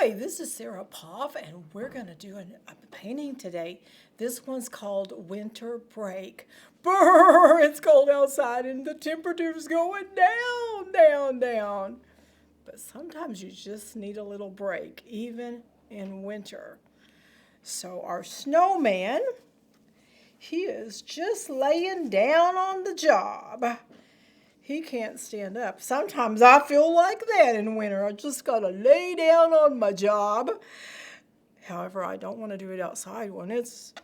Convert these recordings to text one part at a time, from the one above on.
Hi, this is Sarah Poff, and we're going to do a painting today. This one's called Winter Break. Brr, it's cold outside and the temperature's going down, down, down. But sometimes you just need a little break, even in winter. So our snowman, he is just laying down on the job. He can't stand up. Sometimes I feel like that in winter. I just gotta lay down on my job. However, I don't want to do it outside when it's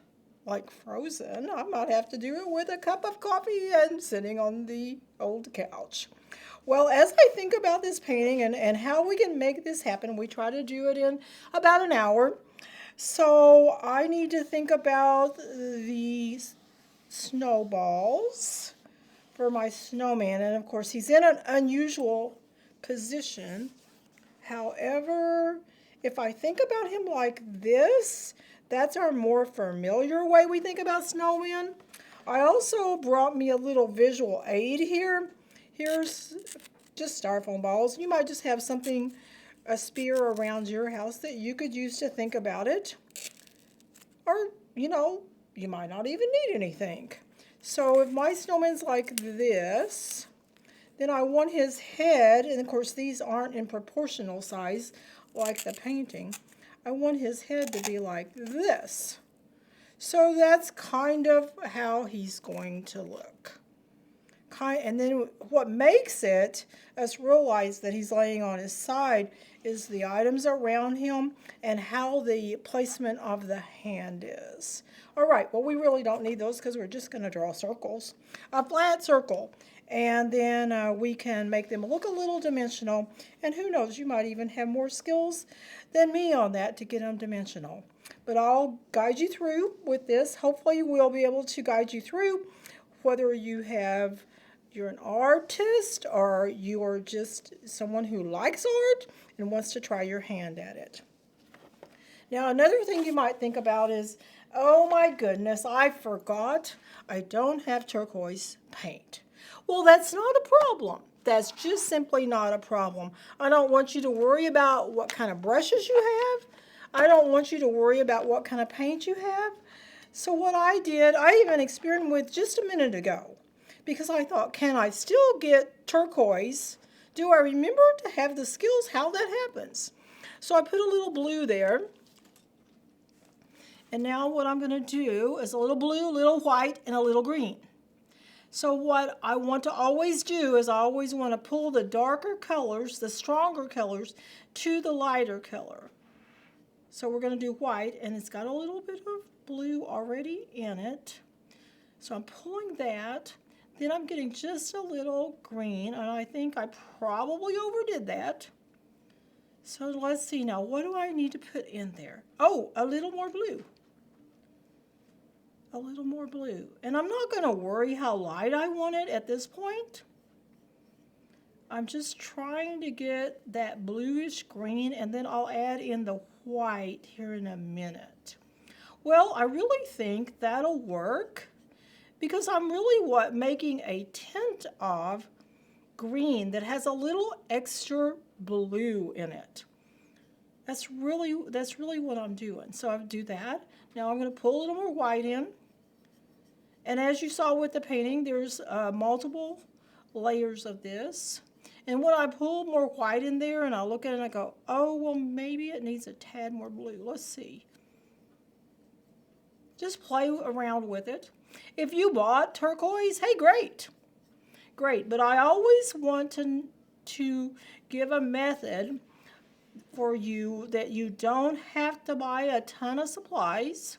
like frozen. I might have to do it with a cup of coffee and sitting on the old couch. Well, as I think about this painting and how we can make this happen, we try to do it in about an hour. So I need to think about these snowballs for my snowman, and of course he's in an unusual position. However, if I think about him like this, that's our more familiar way we think about snowmen. I also brought me a little visual aid here. Here's just styrofoam balls. You might just have something, a spear around your house that you could use to think about it. Or, you might not even need anything. So if my snowman's like this, then I want his head, and of course these aren't in proportional size like the painting. I want his head to be like this. So that's kind of how he's going to look. And then what makes us realize that he's laying on his side is the items around him and how the placement of the hand is. All right, well, we really don't need those because we're just going to draw circles. A flat circle. And then we can make them look a little dimensional. And who knows, you might even have more skills than me on that to get them dimensional. But I'll guide you through with this. Hopefully we'll be able to guide you through whether you're an artist or you're just someone who likes art and wants to try your hand at it. Now, another thing you might think about is, oh my goodness, I forgot I don't have turquoise paint. Well, that's not a problem. That's just simply not a problem. I don't want you to worry about what kind of brushes you have. I don't want you to worry about what kind of paint you have. So what I did, I even experimented with just a minute ago, because I thought, can I still get turquoise? Do I remember to have the skills how that happens? So I put a little blue there. And now what I'm going to do is a little blue, a little white, and a little green. So what I want to always do is I always want to pull the darker colors, the stronger colors, to the lighter color. So we're going to do white, and it's got a little bit of blue already in it. So I'm pulling that. Then I'm getting just a little green, and I think I probably overdid that. So let's see now, what do I need to put in there? Oh, a little more blue. A little more blue. And I'm not going to worry how light I want it at this point. I'm just trying to get that bluish green, and then I'll add in the white here in a minute. Well, I really think that'll work, because I'm really making a tint of green that has a little extra blue in it. That's really what I'm doing. So I do that. Now I'm going to pull a little more white in. And as you saw with the painting, there's multiple layers of this. And when I pull more white in there and I look at it and I go, oh, well, maybe it needs a tad more blue. Let's see. Just play around with it. If you bought turquoise, hey, great. Great. But I always want to give a method for you that you don't have to buy a ton of supplies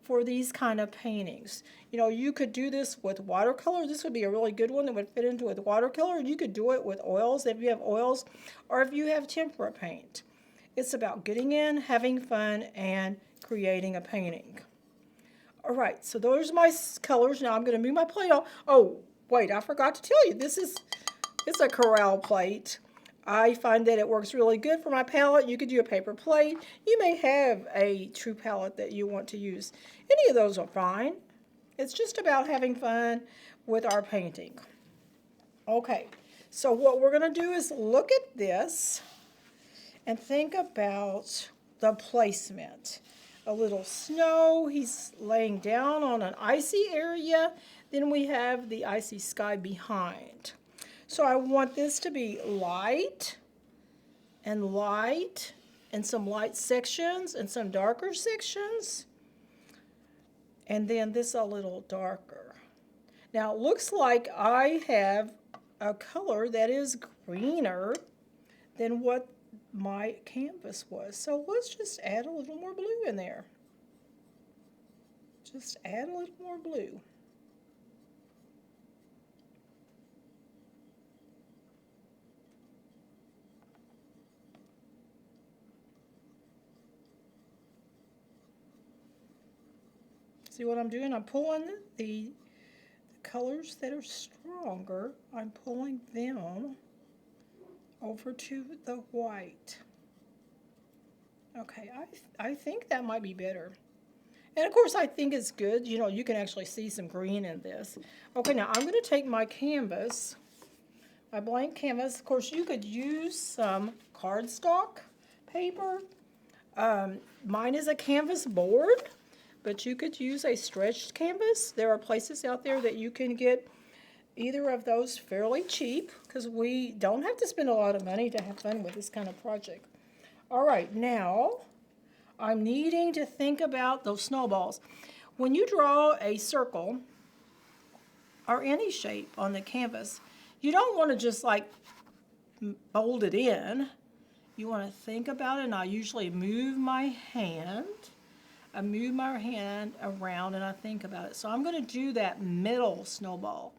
for these kind of paintings. You could do this with watercolor. This would be a really good one that would fit into with watercolor. You could do it with oils if you have oils, or if you have tempera paint. It's about getting in, having fun, and creating a painting. All right, so those are my colors. Now I'm going to move my plate off. Oh, wait, I forgot to tell you, it's a Corral plate. I find that it works really good for my palette. You could do a paper plate. You may have a true palette that you want to use. Any of those are fine. It's just about having fun with our painting. Okay, so what we're going to do is look at this. and think about the placement. A little snow, he's laying down on an icy area, then we have the icy sky behind. So I want this to be light, and some light sections and some darker sections, and then this a little darker. Now it looks like I have a color that is greener than what my canvas was. So let's just add a little more blue in there. Just add a little more blue. See what I'm doing? I'm pulling the colors that are stronger, I'm pulling them over to the white. Okay, I think that might be better. And of course I think it's good, you know, you can actually see some green in this. Okay, now I'm going to take my canvas, my blank canvas. Of course you could use some cardstock paper. Mine is a canvas board, but you could use a stretched canvas. There are places out there that you can get either of those fairly cheap, because we don't have to spend a lot of money to have fun with this kind of project. All right, now I'm needing to think about those snowballs. When you draw a circle or any shape on the canvas, you don't want to just like fold it in. You want to think about it, and I usually move my hand. I move my hand around and I think about it. So I'm going to do that middle snowball.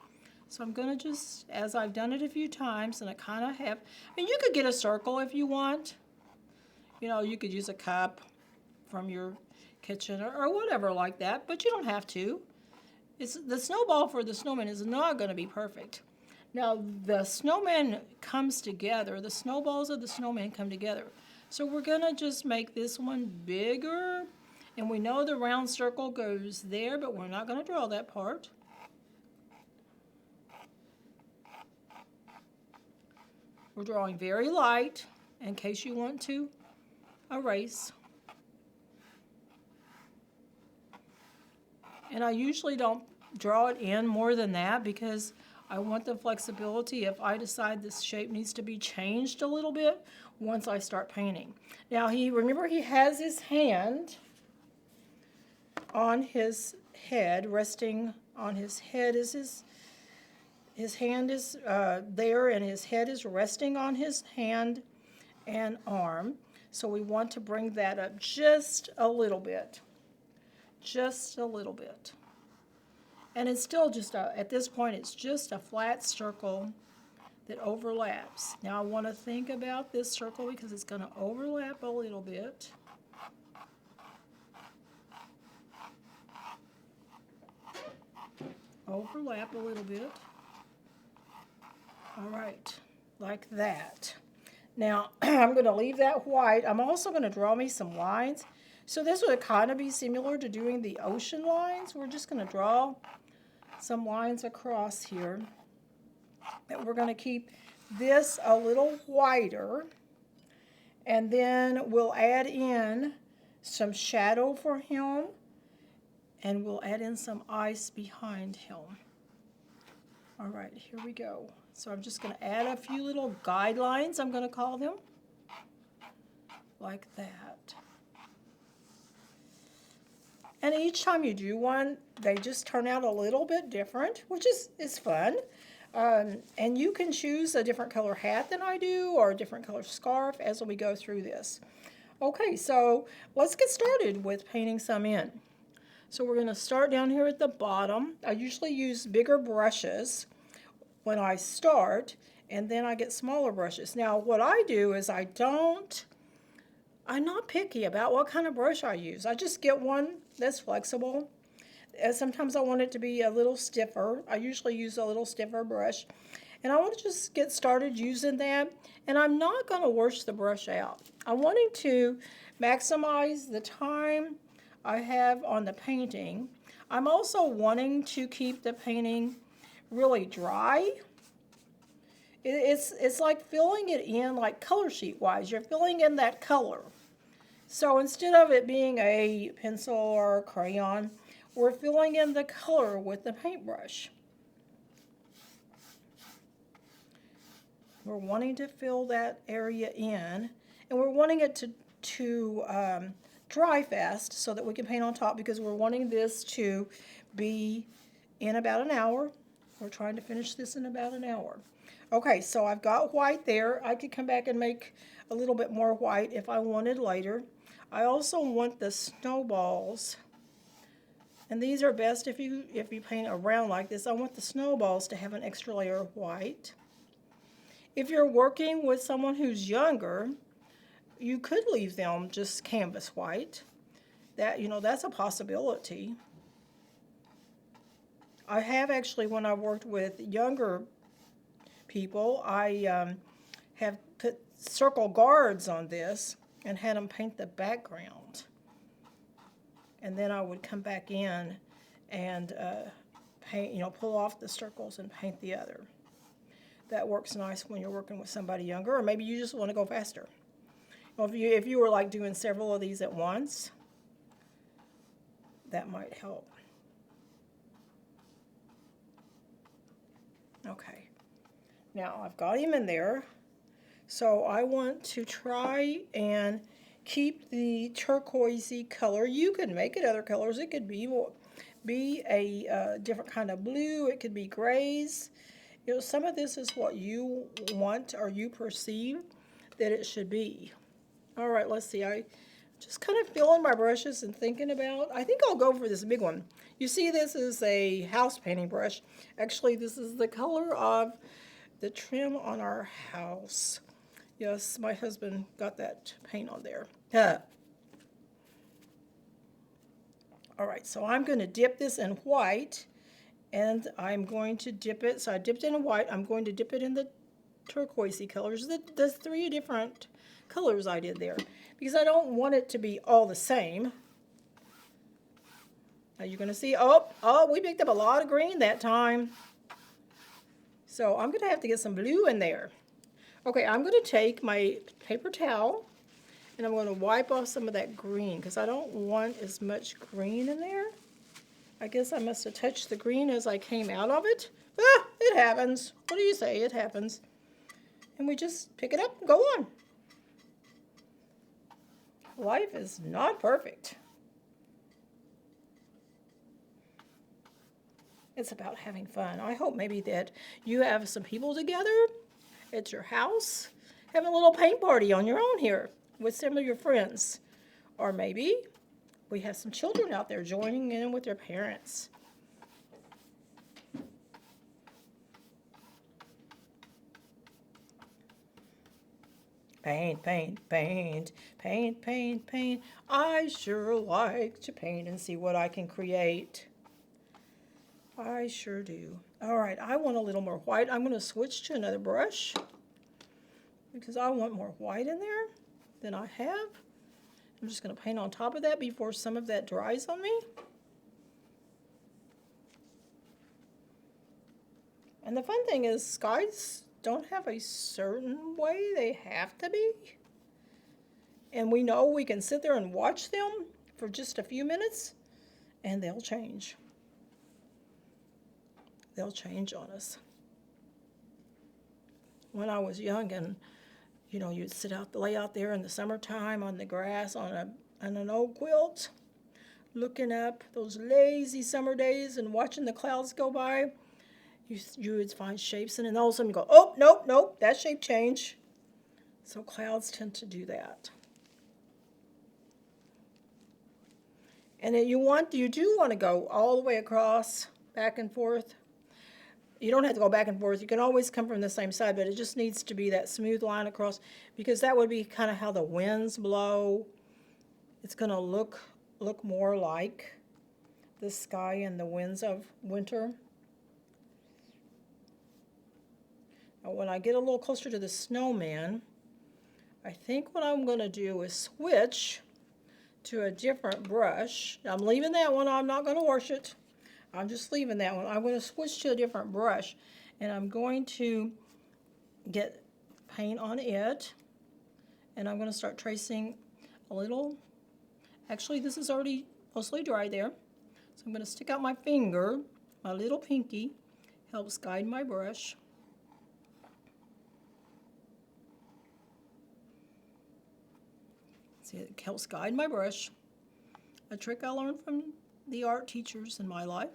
So I'm going to just, as I've done it a few times, and I kind of have, I mean, you could get a circle if you want. You know, you could use a cup from your kitchen or whatever like that, but you don't have to. It's, the snowball for the snowman is not going to be perfect. Now, the snowman comes together, the snowballs of the snowman come together. So we're going to just make this one bigger. And we know the round circle goes there, but we're not going to draw that part. We're drawing very light in case you want to erase. And I usually don't draw it in more than that because I want the flexibility if I decide this shape needs to be changed a little bit once I start painting. Now remember he has his hand on his head, resting on his head is his hand is there, and his head is resting on his hand and arm. So we want to bring that up just a little bit. Just a little bit. And it's still just at this point it's just a flat circle that overlaps. Now I want to think about this circle because it's going to overlap a little bit. Overlap a little bit. All right, like that. Now I'm going to leave that white. I'm also going to draw me some lines. So this would kind of be similar to doing the ocean lines. We're just going to draw some lines across here. And we're going to keep this a little whiter. And then we'll add in some shadow for him. And we'll add in some ice behind him. All right, here we go. So I'm just going to add a few little guidelines, I'm going to call them, like that. And each time you do one, they just turn out a little bit different, which is fun. And you can choose a different color hat than I do, or a different color scarf as we go through this. Okay, so let's get started with painting some in. So we're going to start down here at the bottom. I usually use bigger brushes when I start, and then I get smaller brushes. Now what I do is I'm not picky about what kind of brush I use. I just get one that's flexible. And sometimes I want it to be a little stiffer. I usually use a little stiffer brush. And I want to just get started using that. And I'm not going to wash the brush out. I'm wanting to maximize the time I have on the painting. I'm also wanting to keep the painting really dry It's like filling it in like color sheet wise. You're filling in that color. So instead of it being a pencil or a crayon, we're filling in the color with the paintbrush. We're wanting to fill that area in, and we're wanting it to dry fast so that we can paint on top, because we're wanting this to be in about an hour. We're trying to finish this in about an hour. Okay, so I've got white there. I could come back and make a little bit more white if I wanted later. I also want the snowballs, and these are best if you paint around like this. I want the snowballs to have an extra layer of white. If you're working with someone who's younger, you could leave them just canvas white. That's a possibility. I have actually, when I worked with younger people, I have put circle guards on this and had them paint the background. And then I would come back in and paint, pull off the circles and paint the other. That works nice when you're working with somebody younger, or maybe you just want to go faster. If you were like doing several of these at once, that might help. Okay, now I've got him in there, so I want to try and keep the turquoisey color. You could make it other colors. It could be a different kind of blue. It could be grays. Some of this is what you want or you perceive that it should be. All right, let's see. I just kind of filling my brushes and thinking about, I think I'll go for this big one. You see, this is a house painting brush. Actually, this is the color of the trim on our house. Yes, my husband got that paint on there. All right, so I'm going to dip this in white, and I'm going to dip it. So I dipped it in white. I'm going to dip it in the turquoisey colors. The three different colors I did there, because I don't want it to be all the same. Now you're going to see, oh, we picked up a lot of green that time. So I'm going to have to get some blue in there. Okay, I'm going to take my paper towel and I'm going to wipe off some of that green, because I don't want as much green in there. I guess I must have touched the green as I came out of it. It happens. What do you say? It happens. And we just pick it up and go on. Life is not perfect. It's about having fun. I hope maybe that you have some people together at your house, have a little paint party on your own here with some of your friends. Or maybe we have some children out there joining in with their parents. Paint, paint, paint, paint, paint, paint. I sure like to paint and see what I can create. I sure do. All right, I want a little more white. I'm going to switch to another brush because I want more white in there than I have. I'm just going to paint on top of that before some of that dries on me. And the fun thing is, skies don't have a certain way they have to be. And we know we can sit there and watch them for just a few minutes and they'll change. They'll change on us. When I was young and, you'd lay out there in the summertime on the grass on an old quilt, looking up those lazy summer days and watching the clouds go by, you would find shapes and then all of a sudden you go, oh, nope, that shape changed. So clouds tend to do that. And then you do want to go all the way across, back and forth. You don't have to go back and forth. You can always come from the same side, but it just needs to be that smooth line across, because that would be kind of how the winds blow. It's going to look more like the sky and the winds of winter. Now, when I get a little closer to the snowman, I think what I'm going to do is switch to a different brush. I'm leaving that one. I'm not going to wash it. I'm just leaving that one. I'm going to switch to a different brush, and I'm going to get paint on it. And I'm going to start tracing a little. Actually, this is already mostly dry there. So I'm going to stick out my finger. My little pinky helps guide my brush. See, it helps guide my brush. A trick I learned from the art teachers in my life.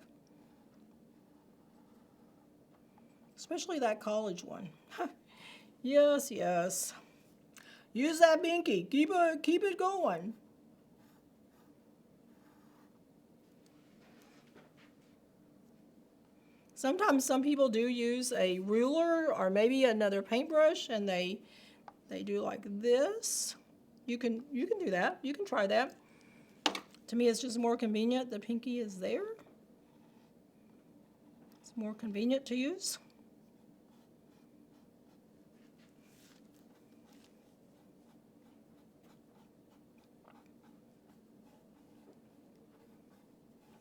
Especially that college one. Yes, yes. Use that pinky. Keep it going. Sometimes some people do use a ruler or maybe another paintbrush, and they do like this. You can do that. You can try that. To me, it's just more convenient. The pinky is there. It's more convenient to use.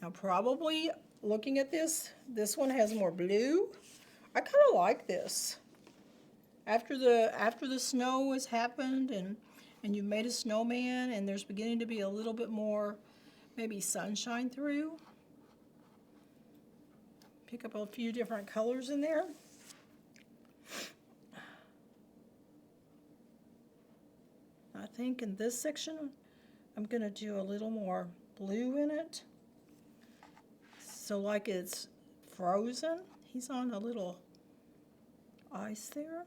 Now, probably looking at this one has more blue. I kind of like this. After the snow has happened and you've made a snowman and there's beginning to be a little bit more maybe sunshine through. Pick up a few different colors in there. I think in this section I'm going to do a little more blue in it. So like it's frozen. He's on a little ice there.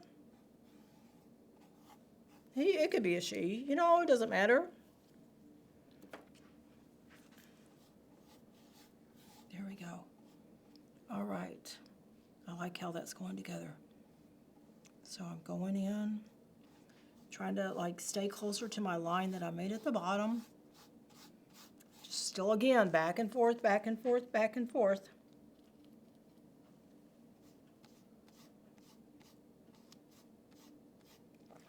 It could be a she. You know, it doesn't matter. There we go. All right. I like how that's going together. So I'm going in, trying to like stay closer to my line that I made at the bottom. Just still again, back and forth, back and forth, back and forth.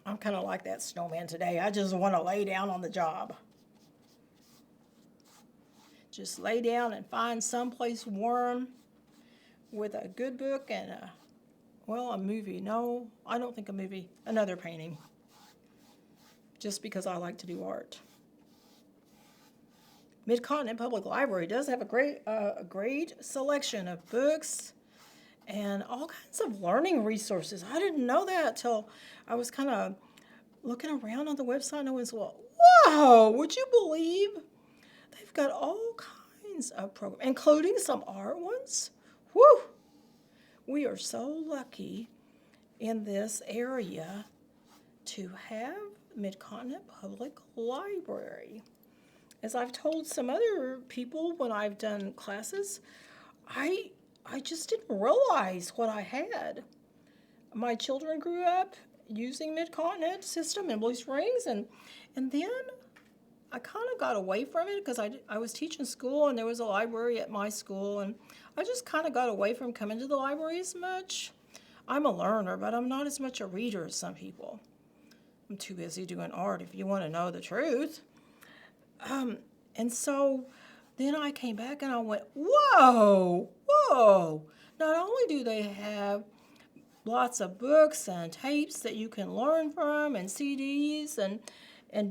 I'm kind of like that snowman today. I just want to lay down on the job. Just lay down and find someplace warm with a good book and a movie. No, I don't think a movie. Another painting. Just because I like to do art. Mid-Continent Public Library does have a great selection of books and all kinds of learning resources. I didn't know that till I was kind of looking around on the website and I was, well, whoa, would you believe they've got all kinds of programs, including some art ones? Whew! We are so lucky in this area to have Mid-Continent Public Library. As I've told some other people when I've done classes, I just didn't realize what I had. My children grew up using Mid-Continent system in Blue Springs, and then I kind of got away from it because I was teaching school and there was a library at my school, and I just kind of got away from coming to the library as much. I'm a learner, but I'm not as much a reader as some people. I'm too busy doing art, if you want to know the truth. And so then I came back and I went, whoa, whoa. Not only do they have lots of books and tapes that you can learn from and CDs and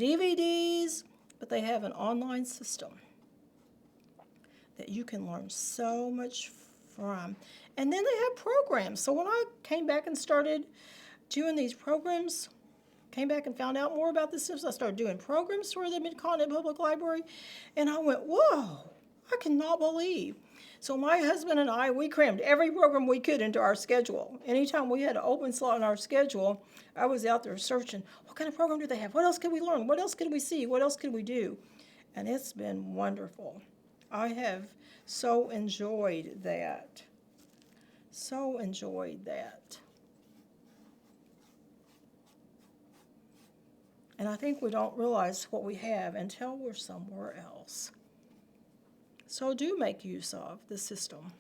DVDs, but they have an online system that you can learn so much from. And then they have programs. So when I came back and started doing these programs, came back and found out more about this system, I started doing programs for the Mid-Continent Public Library, and I went, whoa, I cannot believe. So my husband and I, we crammed every program we could into our schedule. Anytime we had an open slot in our schedule, I was out there searching, what kind of program do they have? What else could we learn? What else could we see? What else could we do? And it's been wonderful. I have so enjoyed that. So enjoyed that. And I think we don't realize what we have until we're somewhere else. So do make use of the system.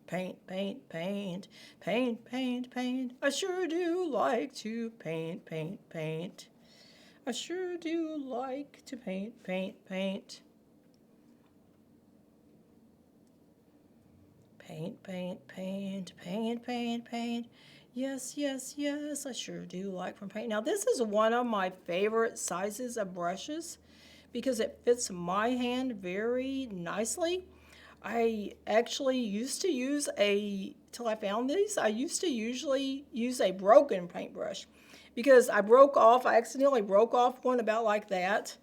Paint, paint, paint, paint, paint, paint. I sure do like to paint, paint, paint. I sure do like to paint, paint, paint. Paint, paint, paint, paint, paint, paint. Yes, yes, yes, I sure do like from paint. Now this is one of my favorite sizes of brushes because it fits my hand very nicely. I actually used to use till I found these, I used to usually use a broken paintbrush because I accidentally broke off one about like that,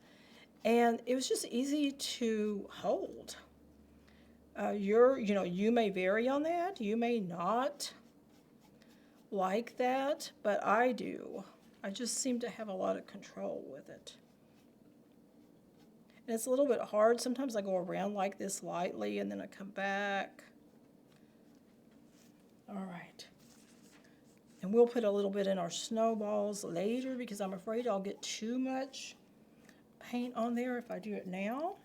and it was just easy to hold. You may vary on that. You may not like that, but I do. I just seem to have a lot of control with it. And it's a little bit hard. Sometimes I go around like this lightly and then I come back. All right. And we'll put a little bit in our snowballs later because I'm afraid I'll get too much paint on there if I do it now.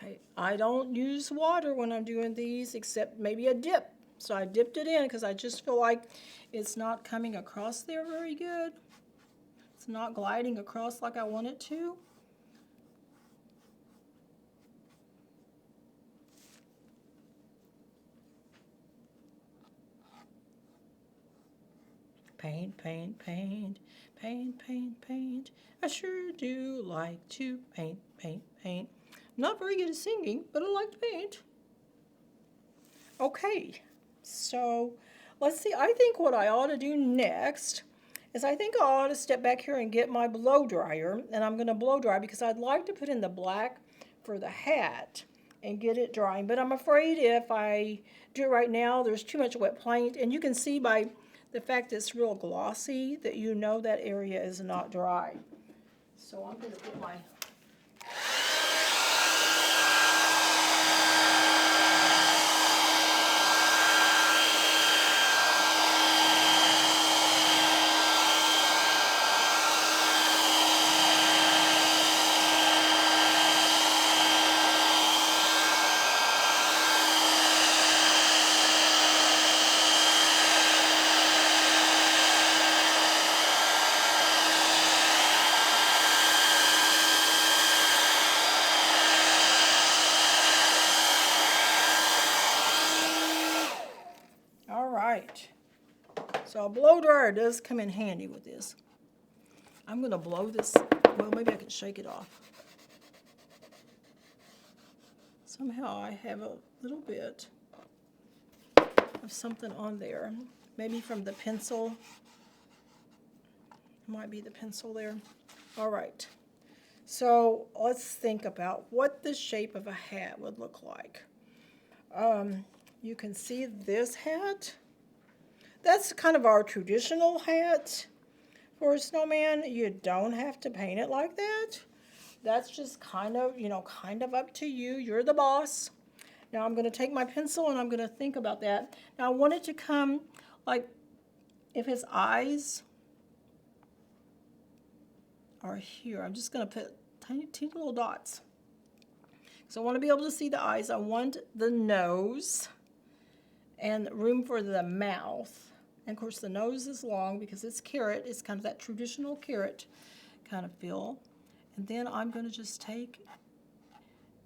Okay, I don't use water when I'm doing these except maybe a dip. So I dipped it in because I just feel like it's not coming across there very good. It's not gliding across like I want it to. Paint, paint, paint, paint, paint, paint. I sure do like to paint, paint, paint. I'm not very good at singing, but I like to paint. Okay, so let's see. I think what I ought to do next is I think I ought to step back here and get my blow dryer, and I'm going to blow dry because I'd like to put in the black for the hat and get it drying. But I'm afraid if I do it right now, there's too much wet paint, and you can see by the fact that it's real glossy that you know that area is not dry. So I'm going to put my So a blow dryer does come in handy with this. I'm going to blow this, well, maybe I can shake it off. Somehow I have a little bit of something on there. Maybe from the pencil. It might be the pencil there. All right. So let's think about what the shape of a hat would look like. You can see this hat. That's kind of our traditional hat for a snowman. You don't have to paint it like that. That's just kind of up to you. You're the boss. Now I'm going to take my pencil and I'm going to think about that. Now I want it to come like if his eyes are here. I'm just going to put tiny little dots. So I want to be able to see the eyes. I want the nose and room for the mouth. And of course the nose is long because it's carrot. It's kind of that traditional carrot kind of feel. And then I'm going to just take,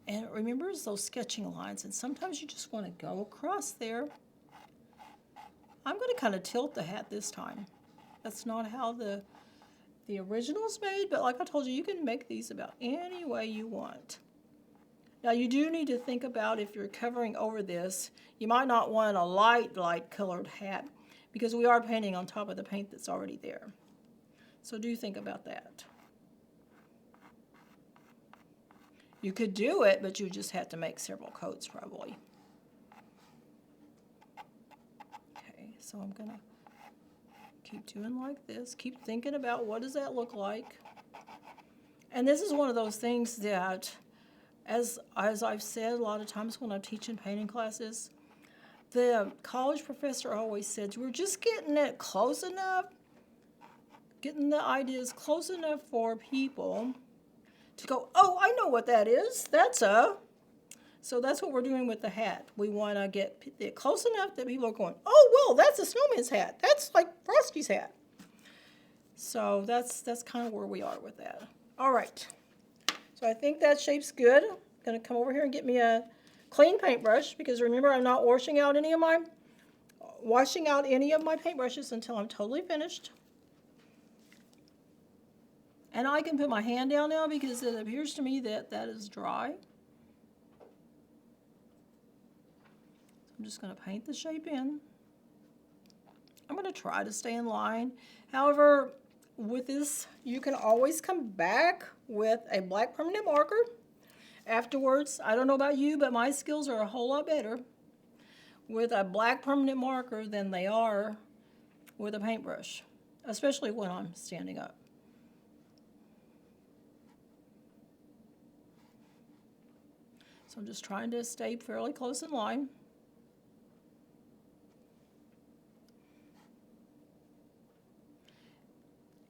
and remember those sketching lines, and sometimes you just want to go across there. I'm going to kind of tilt the hat this time. That's not how the original's made, but like I told you, you can make these about any way you want. Now you do need to think about if you're covering over this, you might not want a light colored hat because we are painting on top of the paint that's already there. So do think about that. You could do it, but you just have to make several coats probably. Okay, so I'm gonna keep doing like this. Keep thinking about what does that look like. And this is one of those things that, as I've said a lot of times when I'm teaching painting classes, the college professor always said, we're just getting it close enough, getting the ideas close enough for people to go, oh, I know what that is. So that's what we're doing with the hat. We want to get it close enough that people are going, oh, well, that's a snowman's hat. That's like Frosty's hat. So that's kind of where we are with that. All right. So I think that shape's good. going to come over here and get me a clean paintbrush, because remember, I'm not washing out any of my paintbrushes until I'm totally finished. And I can put my hand down now because it appears to me that that is dry. So I'm just going to paint the shape in. I'm going to try to stay in line. However, with this, you can always come back with a black permanent marker afterwards. I don't know about you, but my skills are a whole lot better with a black permanent marker than they are with a paintbrush, especially when I'm standing up. So I'm just trying to stay fairly close in line.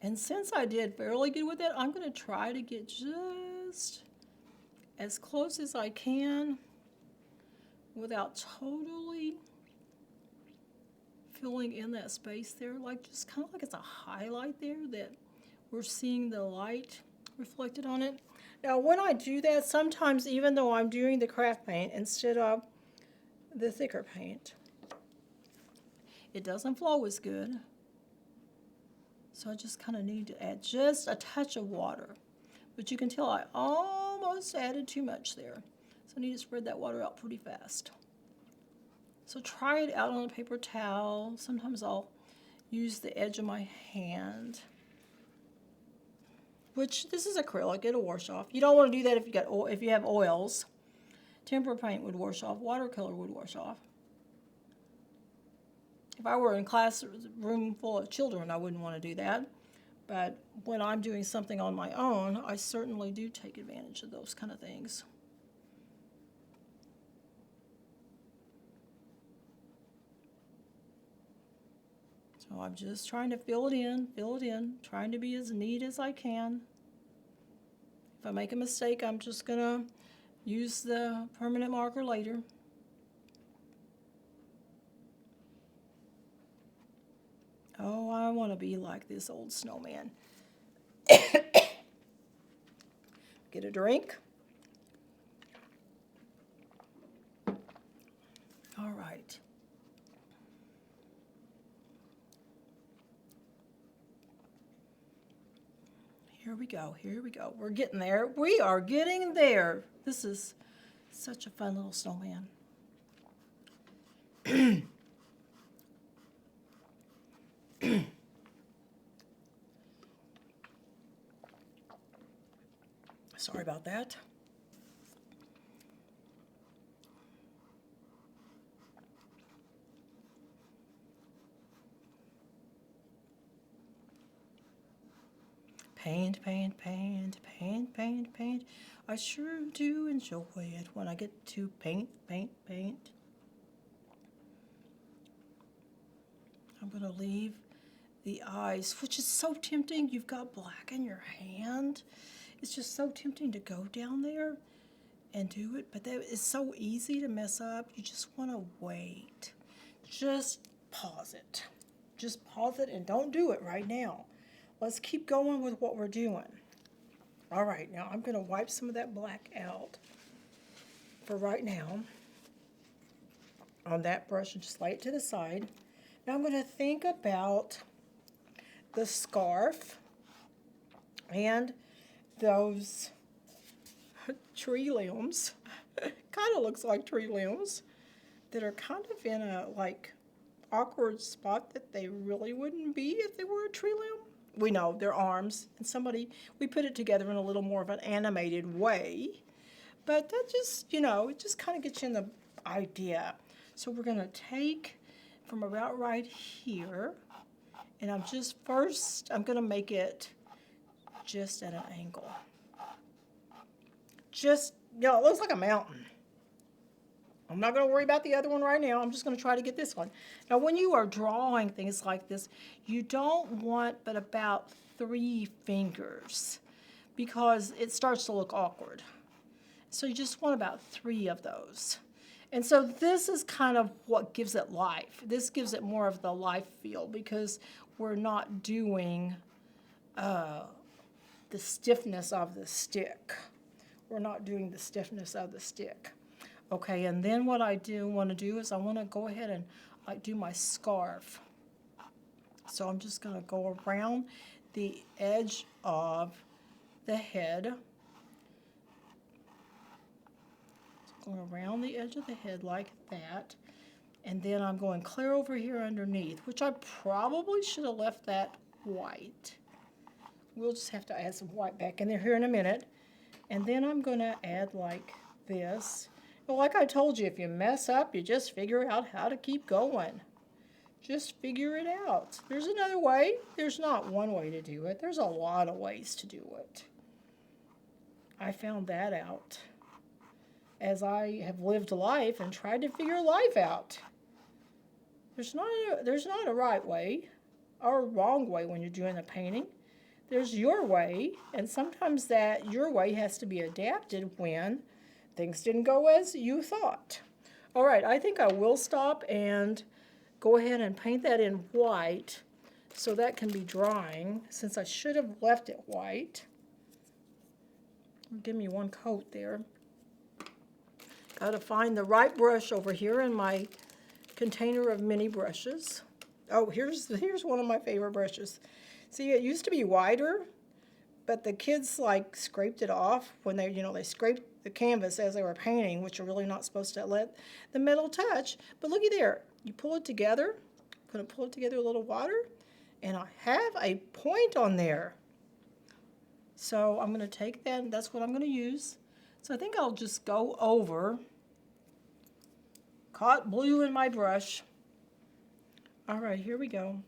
And since I did fairly good with it, I'm going to try to get just as close as I can without totally filling in that space there, like just kind of like it's a highlight there that we're seeing the light reflected on it. Now when I do that, sometimes even though I'm doing the craft paint instead of the thicker paint, it doesn't flow as good. So I just kind of need to add just a touch of water. But you can tell I almost added too much there. So I need to spread that water out pretty fast. So try it out on a paper towel. Sometimes I'll use the edge of my hand. Which, this is acrylic, it'll wash off. You don't want to do that if you have oils. Tempera paint would wash off, watercolor would wash off. If I were in a classroom full of children, I wouldn't want to do that. But when I'm doing something on my own, I certainly do take advantage of those kind of things. So I'm just trying to fill it in, trying to be as neat as I can. If I make a mistake, I'm just going to use the permanent marker later. Oh, I want to be like this old snowman. Get a drink. All right. Here we go, here we go. We're getting there. We are getting there. This is such a fun little snowman. Sorry about that. Paint, paint, paint, paint, paint, paint. I sure do enjoy it when I get to paint, paint, paint. I'm going to leave the eyes, which is so tempting. You've got black in your hand. It's just so tempting to go down there and do it, but that is so easy to mess up. You just want to wait. Just pause it. Just pause it and don't do it right now. Let's keep going with what we're doing. All right, now I'm going to wipe some of that black out for right now on that brush and just lay it to the side. Now I'm going to think about the scarf and those tree limbs. Kind of looks like tree limbs that are kind of in a like awkward spot that they really wouldn't be if they were a tree limb. We know they're arms, and we put it together in a little more of an animated way, but that just, it just kind of gets you in the idea. So we're going to take from about right here, and I'm going to make it just at an angle. Just, it looks like a mountain. I'm not going to worry about the other one right now. I'm just going to try to get this one. Now, when you are drawing things like this, you don't want but about 3 fingers because it starts to look awkward. So you just want about 3 of those. And so this is kind of what gives it life. This gives it more of the life feel because we're not doing the stiffness of the stick. we're not doing the stiffness of the stick. Okay, and then what I do want to do is I want to go ahead and do my scarf. So I'm just going to go around the edge of the head. So going around the edge of the head like that. And then I'm going clear over here underneath, which I probably should have left that white. We'll just have to add some white back in there here in a minute. And then I'm going to add like this. Well, like I told you, if you mess up, you just figure out how to keep going. Just figure it out. There's another way. There's not one way to do it. There's a lot of ways to do it. I found that out as I have lived life and tried to figure life out. There's not a right way or a wrong way when you're doing a painting. There's your way, and sometimes that your way has to be adapted when things didn't go as you thought. All right, I think I will stop and go ahead and paint that in white so that can be drying, since I should have left it white. Give me one coat there. Got to find the right brush over here in my container of mini brushes. Oh, here's one of my favorite brushes. See, it used to be wider, but the kids like scraped it off when they scraped the canvas as they were painting, which you're really not supposed to let the metal touch. But looky there, you pull it together. I'm going to pull it together with a little water, and I have a point on there. So I'm going to take that, and that's what I'm going to use. So I think I'll just go over, caught blue in my brush. All right, here we go.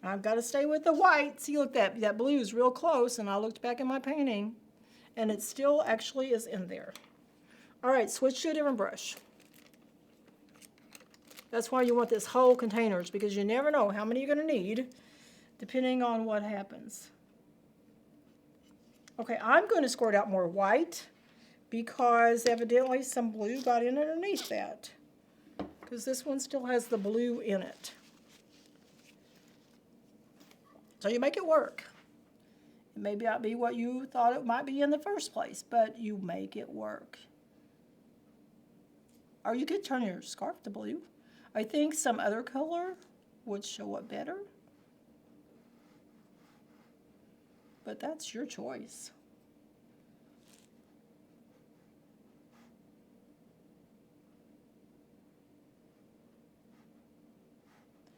I've got to stay with the white. See, look, that blue is real close, and I looked back in my painting, and it still actually is in there. All right, switch to a different brush. That's why you want this whole containers, because you never know how many you're going to need, depending on what happens. Okay, I'm going to squirt out more white, because evidently some blue got in underneath that, because this one still has the blue in it. So you make it work. It may not be what you thought it might be in the first place, but you make it work. Or you could turn your scarf to blue. I think some other color would show up better. But that's your choice.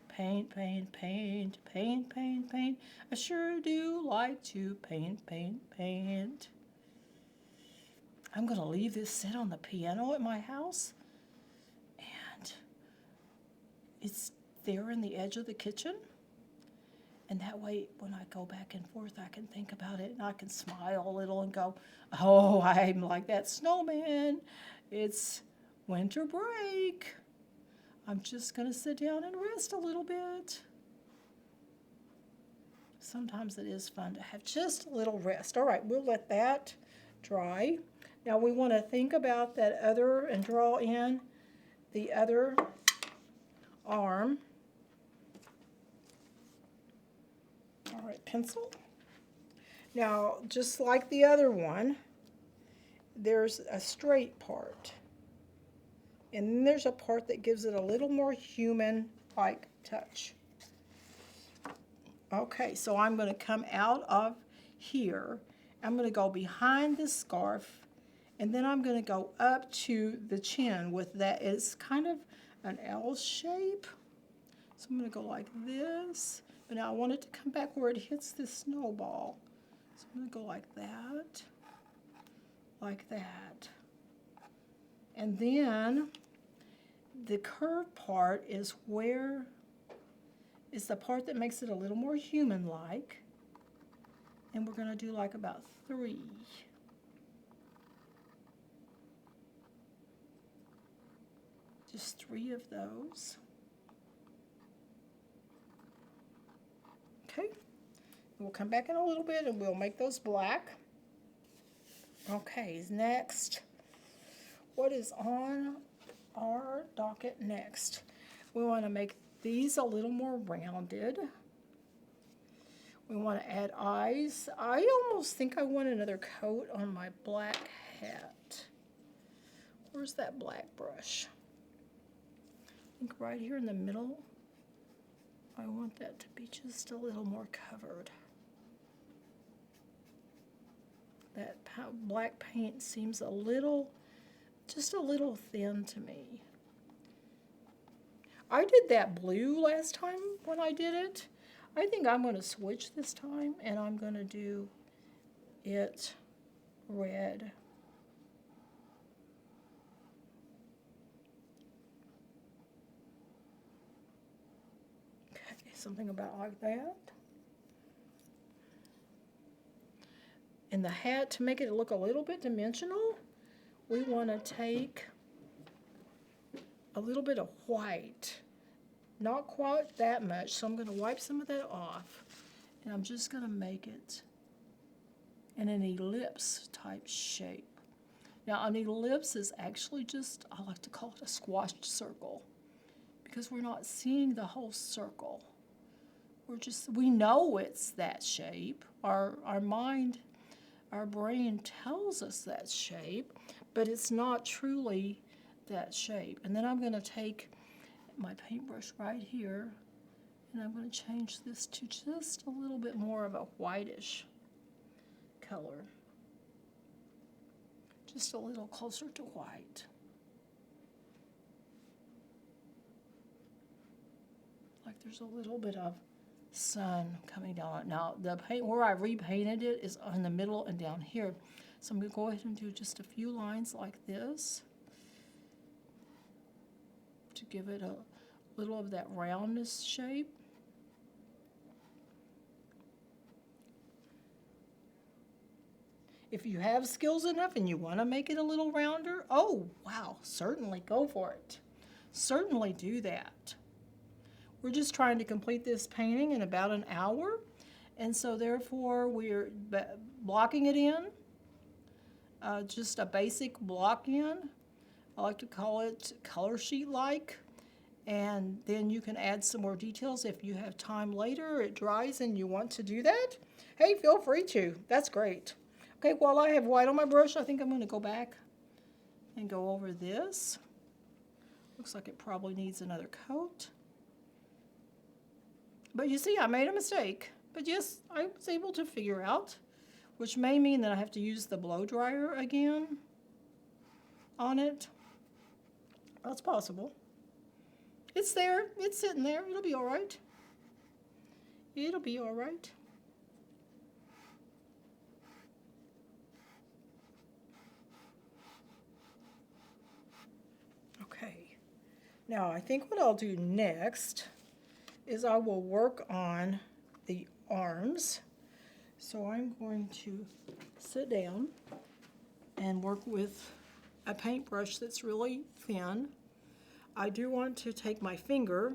Paint, paint, paint, paint, paint, paint. I sure do like to paint, paint, paint. I'm going to leave this sit on the piano at my house. And it's there in the edge of the kitchen. And that way, when I go back and forth, I can think about it, and I can smile a little and go, oh, I'm like that snowman. It's winter break. I'm just going to sit down and rest a little bit. Sometimes it is fun to have just a little rest. All right, we'll let that dry. Now we want to think about that other and draw in the other arm. All right, pencil. Now, just like the other one, there's a straight part. And then there's a part that gives it a little more human-like touch. Okay, so I'm going to come out of here. I'm going to go behind the scarf, and then I'm going to go up to the chin with that. It's kind of an L shape. So I'm going to go like this. But now I want it to come back where it hits the snowball. So I'm going to go like that. Like that. And then the curved part is the part that makes it a little more human-like. And we're going to do like about 3. Just 3 of those. Okay. We'll come back in a little bit and we'll make those black. Okay, next. What is on our docket next? We want to make these a little more rounded. We want to add eyes. I almost think I want another coat on my black hat. Where's that black brush? I think right here in the middle. I want that to be just a little more covered. That black paint seems a little, just a little thin to me. I did that blue last time when I did it. I think I'm going to switch this time, and I'm going to do it red. Okay, something about like that. And the hat, to make it look a little bit dimensional, we want to take a little bit of white. Not quite that much, so I'm going to wipe some of that off. And I'm just going to make it in an ellipse type shape. Now, an ellipse is actually just, I like to call it a squashed circle, because we're not seeing the whole circle. We know it's that shape. Our mind, our brain tells us that shape, but it's not truly that shape. And then I'm going to take my paintbrush right here, and I'm going to change this to just a little bit more of a whitish color. Just a little closer to white. Like there's a little bit of sun coming down. Now, the paint where I repainted it is in the middle and down here. So I'm going to go ahead and do just a few lines like this to give it a little of that roundness shape. If you have skills enough and you want to make it a little rounder, oh wow, certainly go for it. Certainly do that. We're just trying to complete this painting in about an hour, and so therefore we're blocking it in, just a basic block in. I like to call it color sheet like, and then you can add some more details if you have time later, it dries and you want to do that. Hey, feel free to. That's great. Okay, while I have white on my brush, I think I'm going to go back and go over this. Looks like it probably needs another coat. But you see, I made a mistake. But yes, I was able to figure out, which may mean that I have to use the blow dryer again on it. That's possible. It's there. It's sitting there. It'll be all right. It'll be all right. Okay. Now, I think what I'll do next is I will work on the arms. So I'm going to sit down and work with a paintbrush that's really thin. I do want to take my finger,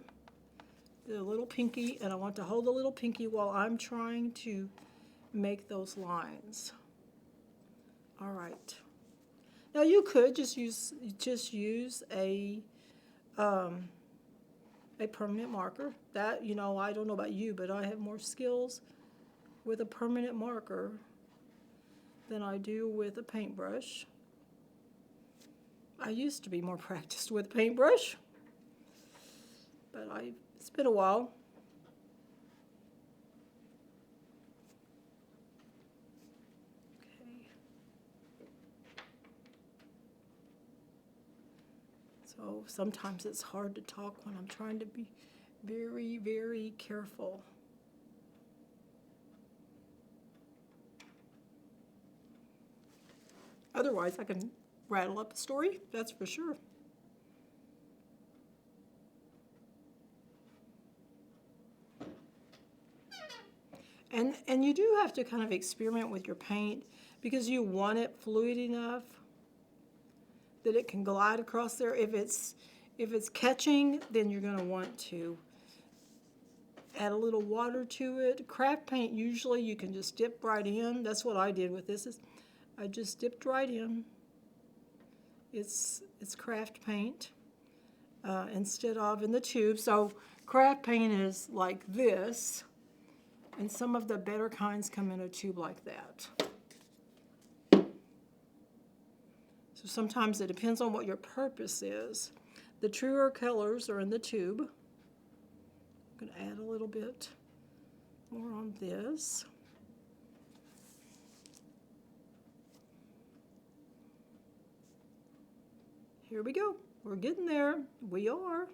the little pinky, and I want to hold the little pinky while I'm trying to make those lines. All right. Now you could just use a permanent marker. That, you know, I don't know about you, but I have more skills with a permanent marker than I do with a paintbrush. I used to be more practiced with a paintbrush, but it's been a while. Okay. So sometimes it's hard to talk when I'm trying to be very, very careful. Otherwise, I can rattle up a story, that's for sure. And you do have to kind of experiment with your paint because you want it fluid enough that it can glide across there. If it's catching, then you're going to want to add a little water to it. Craft paint, usually you can just dip right in. That's what I did with this. I just dipped right in. It's craft paint instead of in the tube. So craft paint is like this, And some of the better kinds come in a tube like that. So sometimes it depends on what your purpose is. The truer colors are in the tube. I'm going to add a little bit more on this. Here we go. We're getting there. We are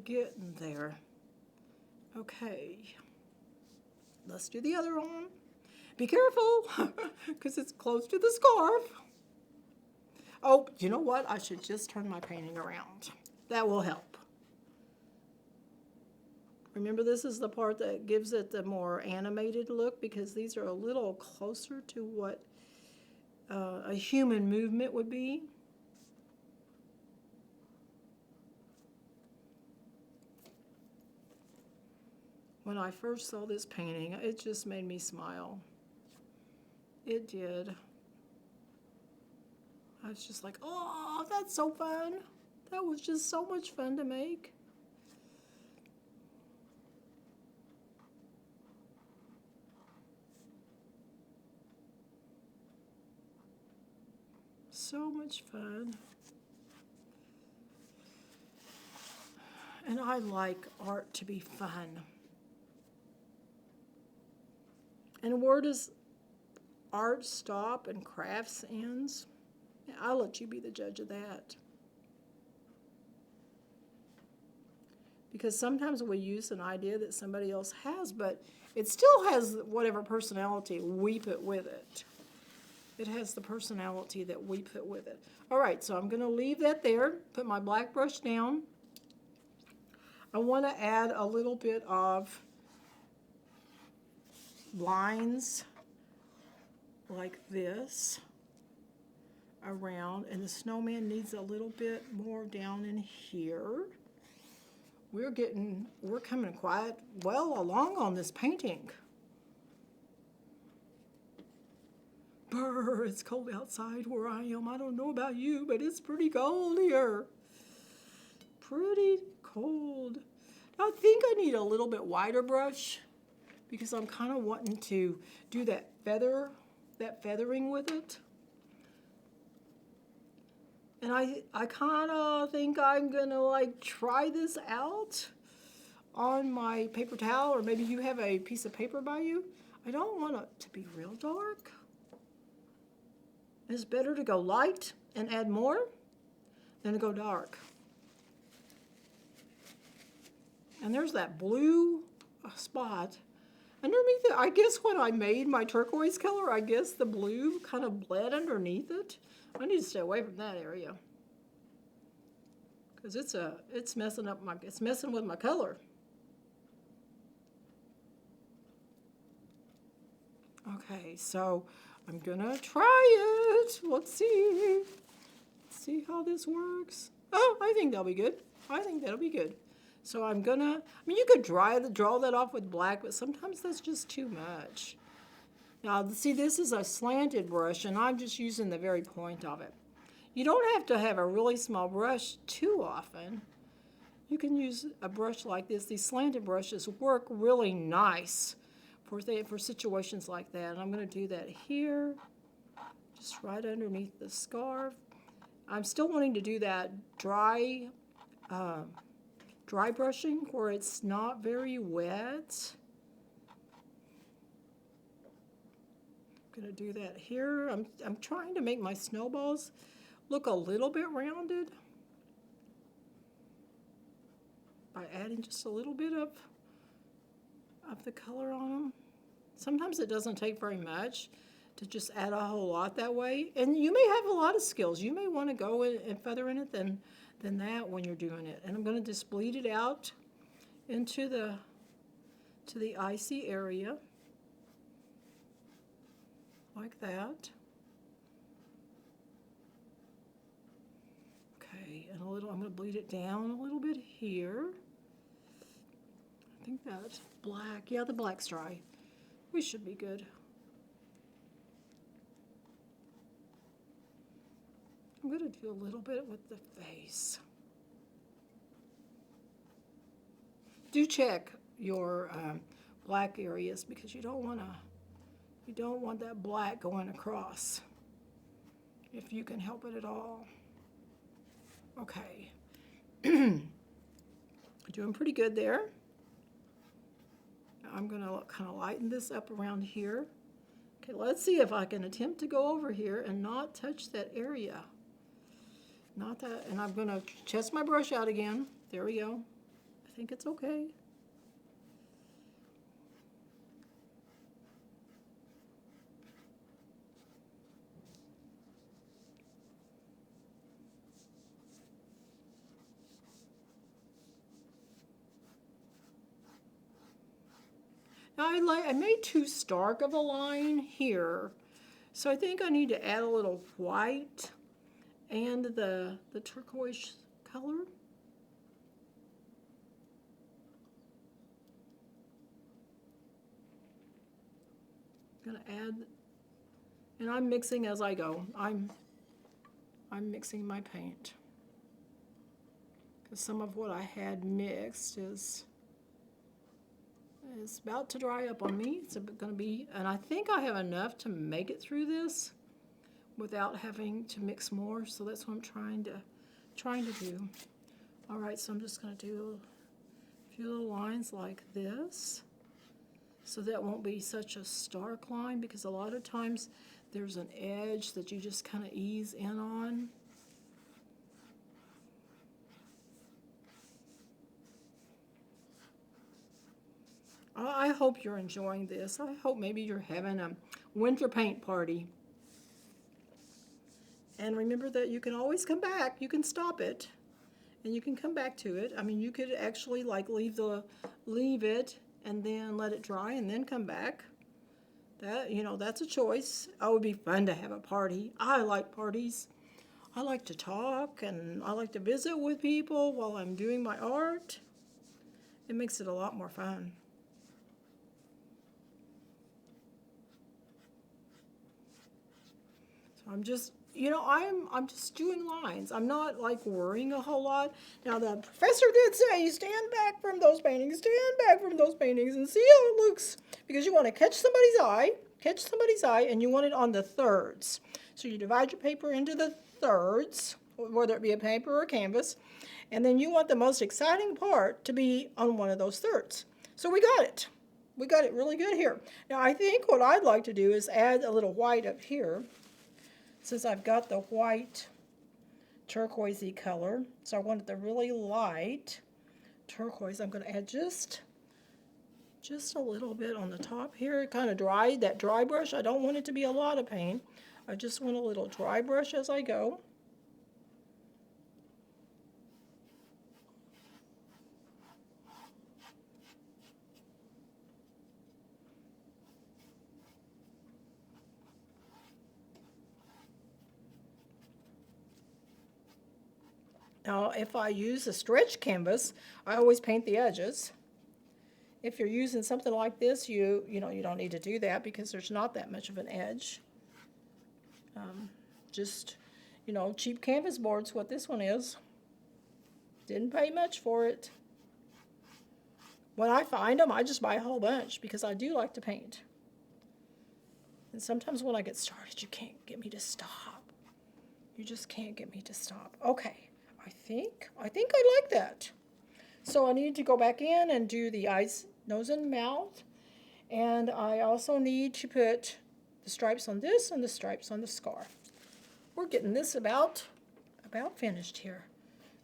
getting there. Okay. Let's do the other one. Be careful, because it's close to the scarf. Oh, you know what? I should just turn my painting around. That will help. Remember, this is the part that gives it the more animated look, because these are a little closer to what a human movement would be. When I first saw this painting, it just made me smile. It did. I was just like, oh, that's so fun. That was just so much fun to make. So much fun. And I like art to be fun. And where does art stop and crafts ends? I'll let you be the judge of that. Because sometimes we use an idea that somebody else has, but it still has whatever personality we put with it. It has the personality that we put with it. All right, so I'm going to leave that there, put my black brush down. I want to add a little bit of lines like this around, and the snowman needs a little bit more down in here. We're coming quite well along on this painting. Brr, it's cold outside where I am. I don't know about you, but it's pretty cold here. Pretty cold. I think I need a little bit wider brush because I'm kind of wanting to do that feathering with it. And I kind of think I'm going to like try this out on my paper towel, or maybe you have a piece of paper by you. I don't want it to be real dark. It's better to go light and add more than to go dark. And there's that blue spot underneath it. I guess when I made my turquoise color, I guess the blue kind of bled underneath it. I need to stay away from that area because it's messing with my color. Okay, so I'm gonna try it. Let's see how this works. Oh, I think that'll be good. I think that'll be good. So I mean, you could draw that off with black, but sometimes that's just too much. Now, see, this is a slanted brush, and I'm just using the very point of it. You don't have to have a really small brush too often. You can use a brush like this. These slanted brushes work really nice for situations like that. And I'm going to do that here, just right underneath the scarf. I'm still wanting to do that dry brushing where it's not very wet. I'm going to do that here. I'm trying to make my snowballs look a little bit rounded by adding just a little bit of the color on them. Sometimes it doesn't take very much to just add a whole lot that way. And you may have a lot of skills. You may want to go and feather in it than that when you're doing it. And I'm going to just bleed it out into the icy area like that. Okay, and I'm going to bleed it down a little bit here. I think that's black. Yeah, the black's dry. We should be good. I'm going to do a little bit with the face. Do check your black areas because you don't want that black going across if you can help it at all. Okay. Doing pretty good there. I'm going to kind of lighten this up around here. Okay, let's see if I can attempt to go over here and not touch that area. Not that, and I'm going to test my brush out again. There we go. I think it's okay. Now I made too stark of a line here, so I think I need to add a little white and the turquoise color. I'm gonna add, and I'm mixing as I go. I'm mixing my paint because some of what I had mixed is about to dry up on me. It's going to be, and I think I have enough to make it through this without having to mix more. So that's what I'm trying to do. All right, so I'm just going to do a few little lines like this, so that won't be such a stark line, because a lot of times there's an edge that you just kind of ease in on. I hope you're enjoying this. I hope maybe you're having a winter paint party. And remember that you can always come back. You can stop it, and you can come back to it. I mean, you could actually like leave it and then let it dry and then come back. That, you know, that's a choice. Oh, it would be fun to have a party. I like parties. I like to talk, and I like to visit with people while I'm doing my art. It makes it a lot more fun. I'm just, you know, I'm just doing lines. I'm not like worrying a whole lot. Now the professor did say, stand back from those paintings, and see how it looks, because you want to catch somebody's eye, and you want it on the thirds. So you divide your paper into the thirds, whether it be a paper or a canvas, and then you want the most exciting part to be on one of those thirds. So we got it. We got it really good here. Now I think what I'd like to do is add a little white up here. Since I've got the white turquoisey color, so I wanted the really light turquoise, I'm going to add just a little bit on the top here, kind of dry, that dry brush. I don't want it to be a lot of paint. I just want a little dry brush as I go. Now, if I use a stretch canvas, I always paint the edges. If you're using something like this, you don't need to do that because there's not that much of an edge. Just, cheap canvas board's what this one is. Didn't pay much for it. When I find them, I just buy a whole bunch because I do like to paint. And sometimes when I get started, you can't get me to stop. You just can't get me to stop. Okay. I think I like that. So I need to go back in and do the eyes, nose, and mouth. And I also need to put the stripes on this and the stripes on the scarf. We're getting this about finished here.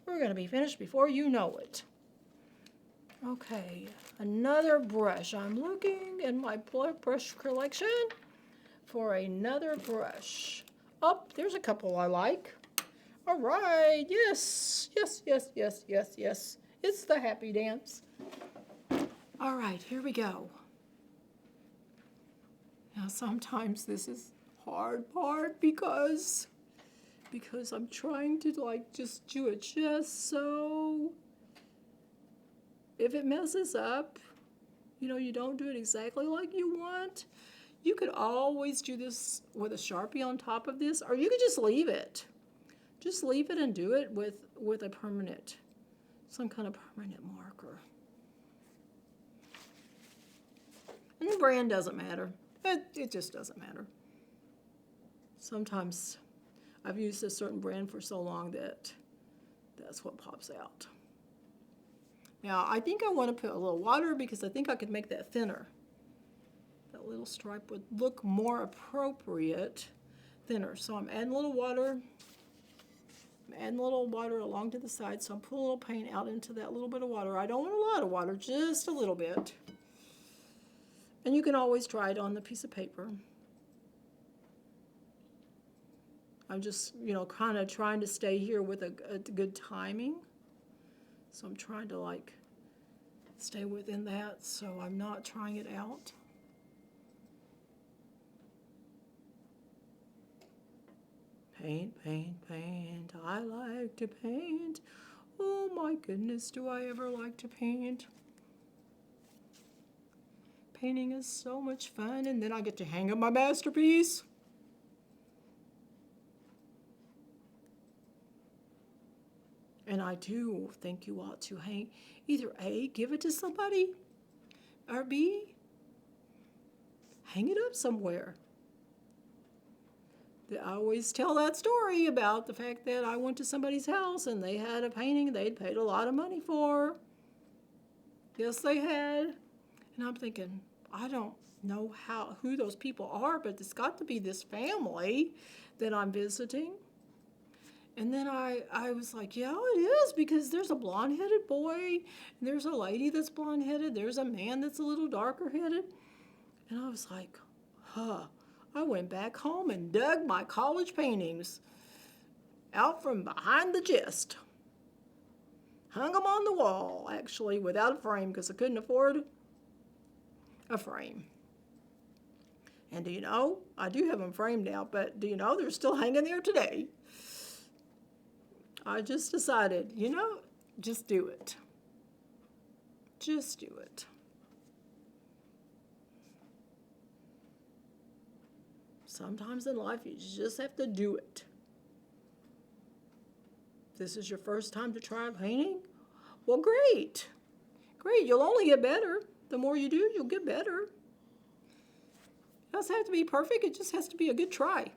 We're going to be finished before you know it. Okay, another brush. I'm looking in my brush collection for another brush. Oh, there's a couple I like. All right, yes. It's the happy dance. All right, here we go. Now, sometimes this is hard part because I'm trying to just do it just so if it messes up, you don't do it exactly like you want. You could always do this with a Sharpie on top of this, or you could just leave it. Just leave it and do it with some kind of permanent marker. And the brand doesn't matter. It just doesn't matter. Sometimes I've used a certain brand for so long that that's what pops out. Now, I think I want to put a little water because I think I could make that thinner. That little stripe would look more appropriate thinner. So I'm adding a little water. I'm adding a little water along to the side. So I'm pulling a little paint out into that little bit of water. I don't want a lot of water, just a little bit. And you can always try it on the piece of paper. I'm just, kind of trying to stay here with a good timing. So I'm trying to like stay within that so I'm not trying it out. Paint, paint, paint. I like to paint. Oh my goodness, do I ever like to paint? Painting is so much fun, and then I get to hang up my masterpiece. And I do think you ought to either A, give it to somebody, or B, hang it up somewhere. I always tell that story about the fact that I went to somebody's house and they had a painting they'd paid a lot of money for. Yes, they had. And I'm thinking, I don't know who those people are, but it's got to be this family that I'm visiting. And then I was like, yeah, it is, because there's a blonde-headed boy, and there's a lady that's blonde-headed, there's a man that's a little darker-headed. And I was like, I went back home and dug my college paintings out from behind the chest. Hung them on the wall, actually, without a frame, because I couldn't afford a frame. And do you know, I do have them framed now, but do you know, they're still hanging there today. I just decided, just do it. Just do it. Sometimes in life, you just have to do it. This is your first time to try painting? Well, great. Great, you'll only get better. The more you do, you'll get better. It doesn't have to be perfect, it just has to be a good try.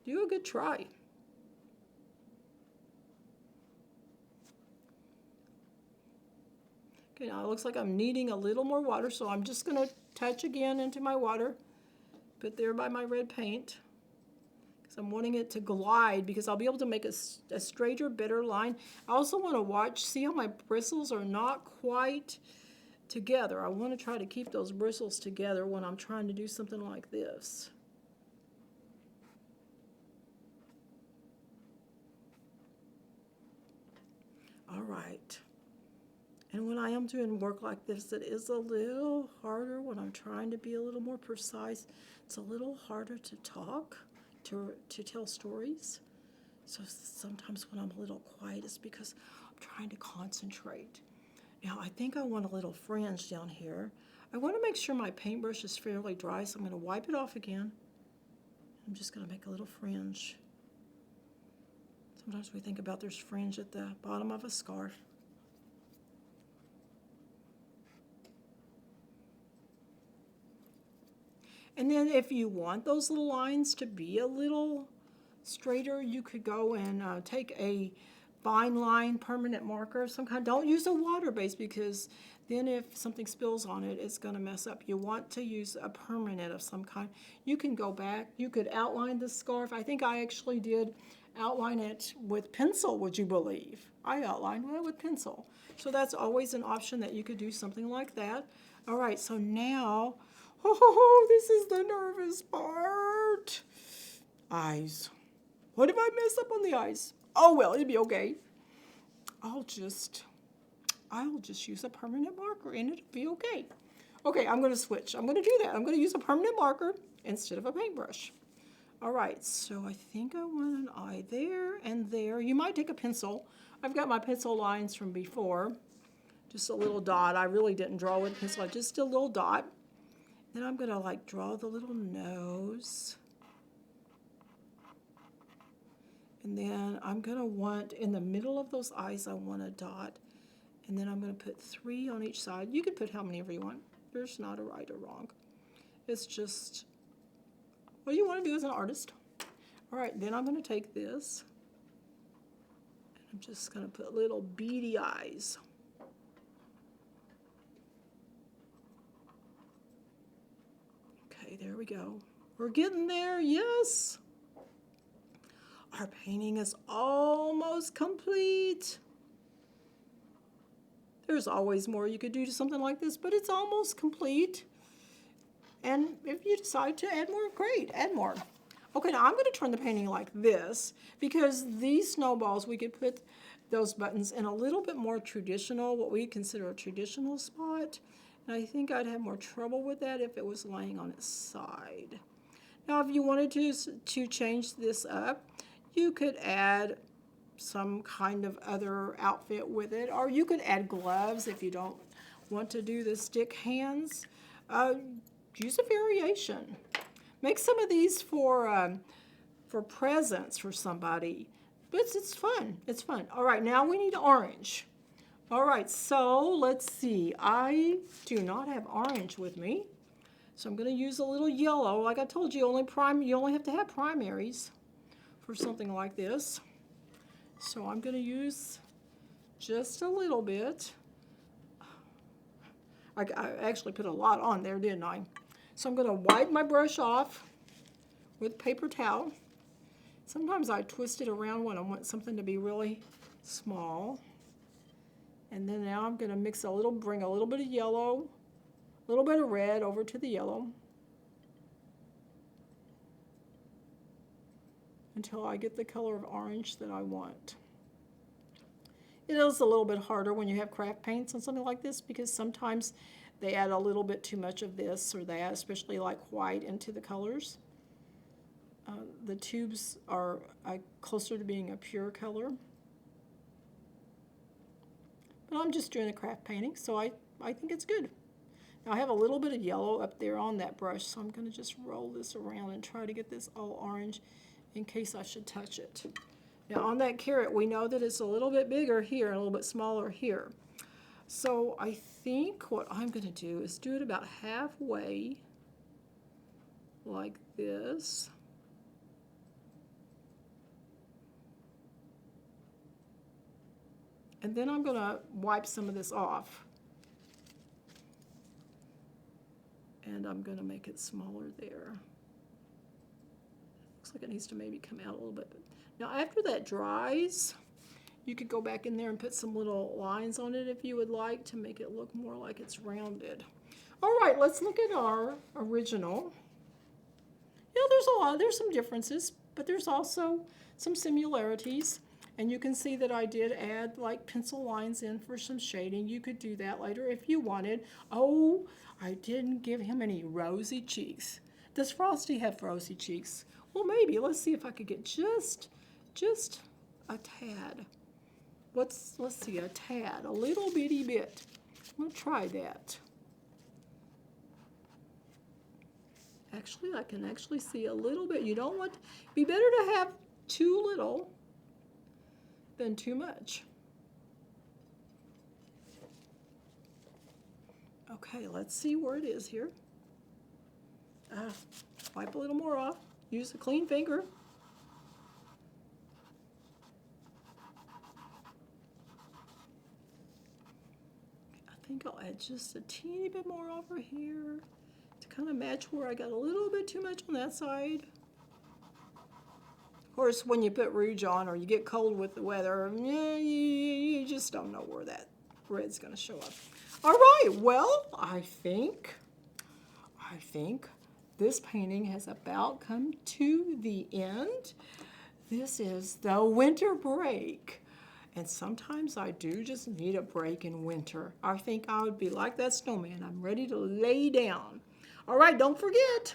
Do a good try. Okay, now it looks like I'm needing a little more water, so I'm just going to touch again into my water. Put there by my red paint. Because I'm wanting it to glide, because I'll be able to make a straighter, better line. I also want to see how my bristles are not quite together. I want to try to keep those bristles together when I'm trying to do something like this. All right. And when I am doing work like this, it is a little harder when I'm trying to be a little more precise. It's a little harder to talk, to tell stories. So sometimes when I'm a little quiet, it's because I'm trying to concentrate. Now, I think I want a little fringe down here. I want to make sure my paintbrush is fairly dry, so I'm going to wipe it off again. I'm just going to make a little fringe. Sometimes we think about there's fringe at the bottom of a scarf. And then if you want those little lines to be a little straighter, you could go and take a fine line permanent marker of some kind. Don't use a water base, because then if something spills on it, it's going to mess up. You want to use a permanent of some kind. You can go back. You could outline the scarf. I think I actually did outline it with pencil, would you believe? I outlined it with pencil. So that's always an option, that you could do something like that. All right, so now, this is the nervous part. Eyes. What if I mess up on the eyes? Oh, well, it'd be okay. I'll just use a permanent marker and it'll be okay. Okay, I'm going to switch. I'm going to do that. I'm going to use a permanent marker instead of a paintbrush. All right, so I think I want an eye there and there. You might take a pencil. I've got my pencil lines from before. Just a little dot. I really didn't draw with a pencil. Just a little dot. Then I'm going to draw the little nose. And then I'm going to want, in the middle of those eyes, I want a dot. And then I'm going to put 3 on each side. You can put how many ever you want. There's not a right or wrong. It's just what you want to do as an artist. All right, then I'm going to take this. I'm just going to put little beady eyes. Okay, there we go. We're getting there, yes. Our painting is almost complete. There's always more you could do to something like this, but it's almost complete. And if you decide to add more, great, add more. Okay, now I'm going to turn the painting like this because these snowballs, we could put those buttons in a little bit more traditional, what we consider a traditional spot. And I think I'd have more trouble with that if it was laying on its side. Now, if you wanted to change this up, you could add some kind of other outfit with it, or you could add gloves if you don't want to do the stick hands. Use a variation. Make some of these for presents for somebody. But it's fun. It's fun. All right, now we need orange. All right, so let's see. I do not have orange with me, so I'm going to use a little yellow. Like I told you, you only have to have primaries for something like this. So I'm going to use just a little bit. I actually put a lot on there, didn't I? So I'm going to wipe my brush off with paper towel. Sometimes I twist it around when I want something to be really small. And then now I'm going to bring a little bit of yellow, a little bit of red over to the yellow until I get the color of orange that I want. It is a little bit harder when you have craft paints on something like this because sometimes they add a little bit too much of this or that, especially like white into the colors. The tubes are closer to being a pure color. But I'm just doing a craft painting, so I think it's good. Now I have a little bit of yellow up there on that brush, so I'm going to just roll this around and try to get this all orange in case I should touch it. Now on that carrot, we know that it's a little bit bigger here and a little bit smaller here. So I think what I'm going to do is do it about halfway, like this. And then I'm going to wipe some of this off. And I'm going to make it smaller there. Looks like it needs to maybe come out a little bit. Now after that dries, you could go back in there and put some little lines on it if you would like to make it look more like it's rounded. All right, let's look at our original. There's some differences, but there's also some similarities. And you can see that I did add like pencil lines in for some shading. You could do that later if you wanted. Oh, I didn't give him any rosy cheeks. Does Frosty have rosy cheeks? Well, maybe. Let's see if I could get just a tad. Let's see, a tad, a little bitty bit. We'll try that. Actually, I can actually see a little bit. You don't want, be better to have too little than too much. Okay, let's see where it is here. Wipe a little more off. Use a clean finger. I think I'll add just a teeny bit more over here to kind of match where I got a little bit too much on that side. Of course, when you put rouge on or you get cold with the weather, you just don't know where that red's going to show up. All right, well, I think this painting has about come to the end. This is the winter break. And sometimes I do just need a break in winter. I think I would be like that snowman. I'm ready to lay down. All right, don't forget,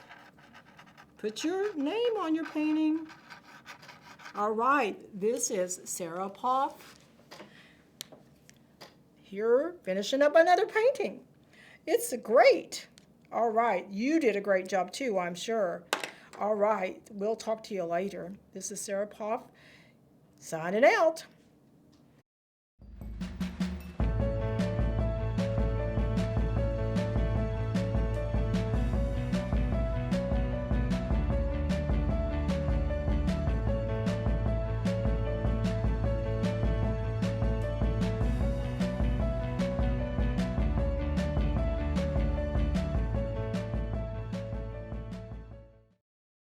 put your name on your painting. All right, this is Sarah Poff. Here, finishing up another painting. It's great. All right, you did a great job too, I'm sure. All right, we'll talk to you later. This is Sarah Poff, signing out.